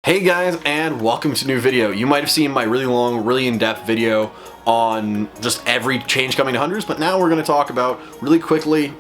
Hey guys, and welcome to a new video. You might have seen my really long, really in-depth video on just every change coming to Hunters, but now we're going to talk about really quickly,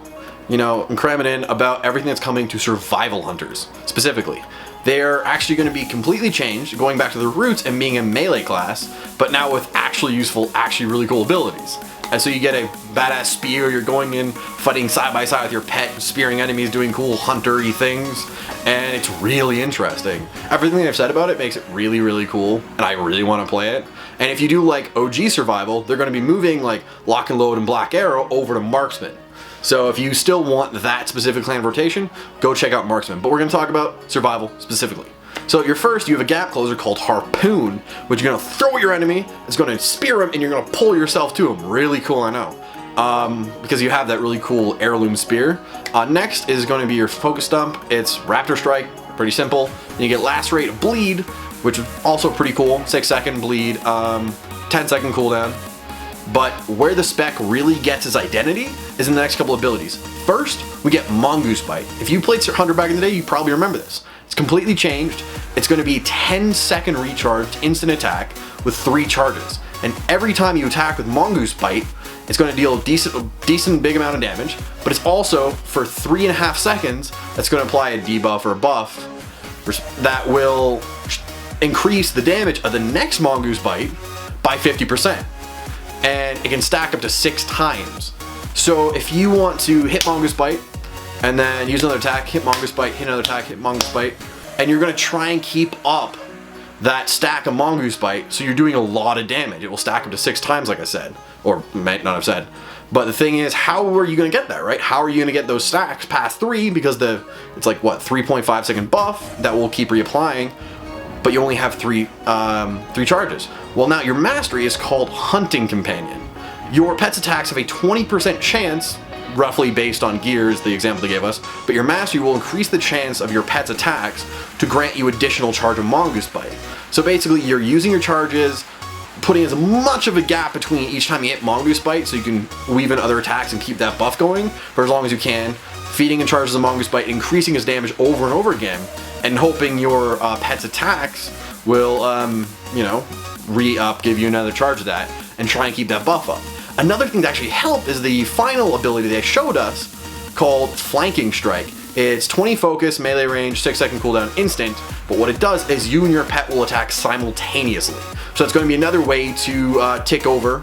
and cram it in about everything that's coming to Survival Hunters, specifically. They're actually going to be completely changed, going back to their roots and being a melee class, but now with actually useful, actually really cool abilities. And so you get a badass spear, you're going in, fighting side by side with your pet, spearing enemies, doing cool hunter-y things, and it's really interesting. Everything I've said about it makes it really, really cool, and I really want to play it. And if you do like OG Survival, they're going to be moving like Lock and Load and Black Arrow over to Marksman. So if you still want that specific clan rotation, go check out Marksman. But we're going to talk about Survival specifically. So you have a gap closer called Harpoon, which you're going to throw at your enemy, it's going to spear him, and you're going to pull yourself to him. Really cool, I know. Because you have that really cool heirloom spear. Next is going to be your Focus Stump. It's Raptor Strike, pretty simple. Then you get Lacerate, Bleed, which is also pretty cool. 6-second bleed, 10-second cooldown. But where the spec really gets its identity is in the next couple abilities. First, we get Mongoose Bite. If you played Hunter back in the day, you probably remember this. It's completely changed. It's going to be 10-second recharge, instant attack with 3 charges. And every time you attack with Mongoose Bite, it's going to deal a decent big amount of damage, but it's also, for 3.5 seconds, that's going to apply a debuff or a buff that will increase the damage of the next Mongoose Bite by 50%. And it can stack up to 6 times. So if you want to hit Mongoose Bite, and then use another attack, hit Mongoose Bite, hit another attack, hit Mongoose Bite, and you're going to try and keep up that stack of Mongoose Bite, so you're doing a lot of damage. It will stack up to 6 times, like I said, or might not have said. But the thing is, how are you going to get that, right? How are you going to get those stacks past 3? Because it's like, what, 3.5 second buff that will keep reapplying, but you only have 3 charges. Well, now your mastery is called Hunting Companion. Your pet's attacks have a 20% chance, roughly based on gears, the example they gave us, but your mastery will increase the chance of your pet's attacks to grant you additional charge of Mongoose Bite. So basically, you're using your charges, putting as much of a gap between each time you hit Mongoose Bite so you can weave in other attacks and keep that buff going for as long as you can, feeding in charges of Mongoose Bite, increasing his damage over and over again, and hoping your pet's attacks will, re-up, give you another charge of that, and try and keep that buff up. Another thing that actually helped is the final ability they showed us called Flanking Strike. It's 20 focus, melee range, 6-second cooldown, instant, but what it does is you and your pet will attack simultaneously. So it's going to be another way to tick over,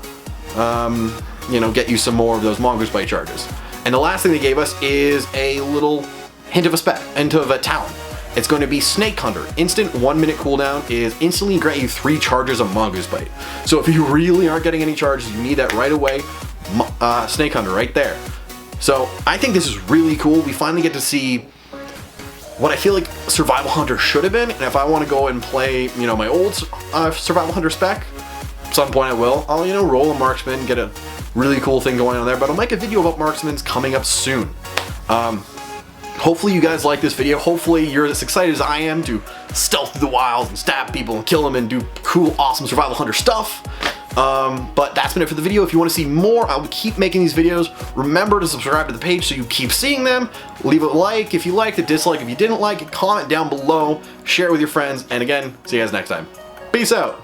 get you some more of those Mongoose Bite charges. And the last thing they gave us is a little hint of a talent. It's going to be Snake Hunter. Instant 1-minute cooldown is instantly grant you 3 charges of Mongoose Bite. So if you really aren't getting any charges, you need that right away, Snake Hunter right there. So I think this is really cool. We finally get to see what I feel like Survival Hunter should have been, and if I want to go and play, my old Survival Hunter spec, at some point I will. I'll, roll a Marksman, get a really cool thing going on there, but I'll make a video about Marksman's coming up soon. Hopefully you guys like this video. Hopefully you're as excited as I am to stealth through the wilds and stab people and kill them and do cool, awesome Survival Hunter stuff. But that's been it for the video. If you want to see more, I will keep making these videos. Remember to subscribe to the page so you keep seeing them. Leave a like if you liked it, dislike if you didn't like it, comment down below, share it with your friends, and again, see you guys next time. Peace out.